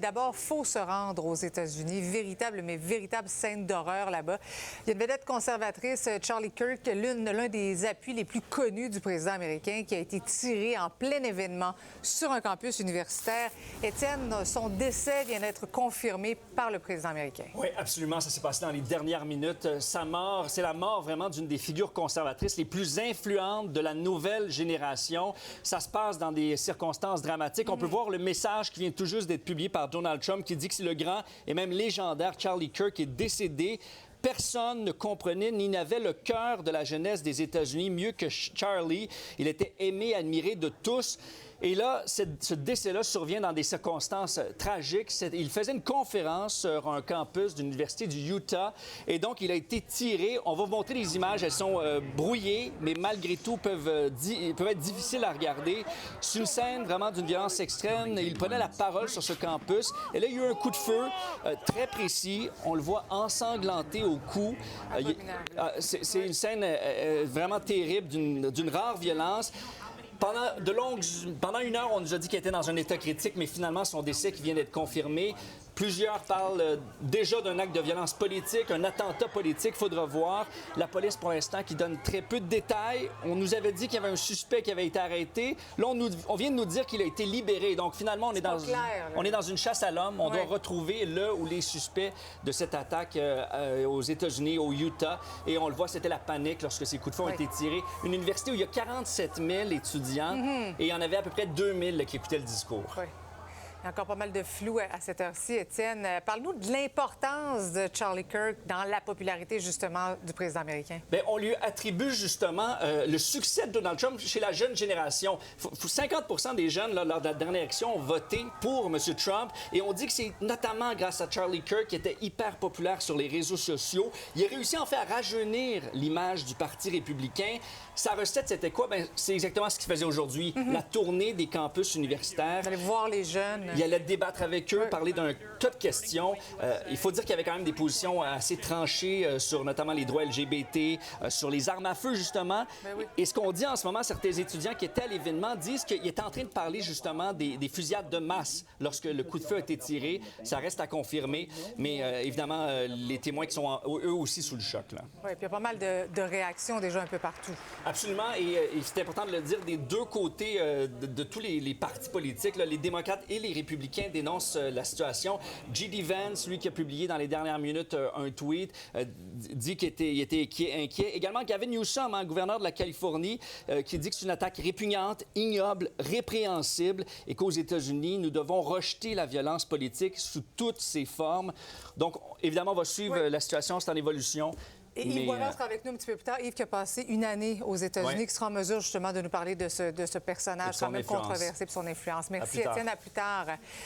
D'abord, faut se rendre aux États-Unis. Véritable scène d'horreur là-bas. Il y a une vedette conservatrice, Charlie Kirk, l'un des appuis les plus connus du président américain, qui a été tiré en plein événement sur un campus universitaire. Étienne, son décès vient d'être confirmé par le président américain. Oui, absolument. Ça s'est passé dans les dernières minutes. Sa mort, c'est la mort vraiment d'une des figures conservatrices les plus influentes de la nouvelle génération. Ça se passe dans des circonstances dramatiques. On peut voir le message qui vient tout juste d'être publié par Donald Trump qui dit que c'est le grand et même légendaire Charlie Kirk qui est décédé. Personne ne comprenait ni n'avait le cœur de la jeunesse des États-Unis mieux que Charlie. Il était aimé, admiré de tous. Et là, ce décès-là survient dans des circonstances tragiques. Il faisait une conférence sur un campus d'une université du Utah et donc il a été tiré. On va vous montrer les images. Elles sont brouillées, mais malgré tout peuvent être difficiles à regarder. C'est une scène vraiment d'une violence extrême. Il prenait la parole sur ce campus. Et là, il y a eu un coup de feu très précis. On le voit ensanglanté au cou. C'est une scène vraiment terrible, d'une rare violence. Pendant une heure, on nous a dit qu'il était dans un état critique, mais finalement, son décès qui vient d'être confirmé. Plusieurs parlent déjà d'un acte de violence politique, un attentat politique. Il faudra voir. La police, pour l'instant, qui donne très peu de détails. On nous avait dit qu'il y avait un suspect qui avait été arrêté. Là, on vient de nous dire qu'il a été libéré. Donc, finalement, on est dans une chasse à l'homme. On doit retrouver le ou les suspects de cette attaque aux États-Unis, au Utah. Et on le voit, c'était la panique lorsque ces coups de feu ont été tirés. Une université où il y a 47 000 étudiants et il y en avait à peu près 2 000 qui écoutaient le discours. Oui. Il y a encore pas mal de flou à cette heure-ci, Étienne. Parle-nous de l'importance de Charlie Kirk dans la popularité, justement, du président américain. Bien, on lui attribue, justement, le succès de Donald Trump chez la jeune génération. 50 des jeunes, là, lors de la dernière élection, ont voté pour M. Trump. Et on dit que c'est notamment grâce à Charlie Kirk, qui était hyper populaire sur les réseaux sociaux. Il a réussi, en fait, à rajeunir l'image du Parti républicain. Sa recette, c'était quoi? Bien, c'est exactement ce qu'il faisait aujourd'hui. La tournée des campus universitaires. Aller voir les jeunes. Il allait débattre avec eux, parler d'un tas de questions. Il faut dire qu'il y avait quand même des positions assez tranchées sur notamment les droits LGBT, sur les armes à feu, justement. Oui. Et ce qu'on dit en ce moment, certains étudiants qui étaient à l'événement disent qu'il est en train de parler justement des fusillades de masse lorsque le coup de feu a été tiré. Ça reste à confirmer. Mais évidemment, les témoins qui sont eux aussi sous le choc. Là. Oui, puis il y a pas mal de réactions déjà un peu partout. Absolument. Et c'est important de le dire, des deux côtés de tous les partis politiques, là, les démocrates et les républicains dénoncent la situation. J.D. Vance, lui, qui a publié dans les dernières minutes un tweet, dit qu'il était inquiet. Également, Gavin Newsom, gouverneur de la Californie, qui dit que c'est une attaque répugnante, ignoble, répréhensible et qu'aux États-Unis, nous devons rejeter la violence politique sous toutes ses formes. Donc, évidemment, on va suivre la situation, c'est en évolution. Et Yves Boilard sera avec nous un petit peu plus tard. Yves qui a passé une année aux États-Unis, qui sera en mesure justement de nous parler de ce personnage quand même controversé et de son influence. Merci Étienne, à plus tard.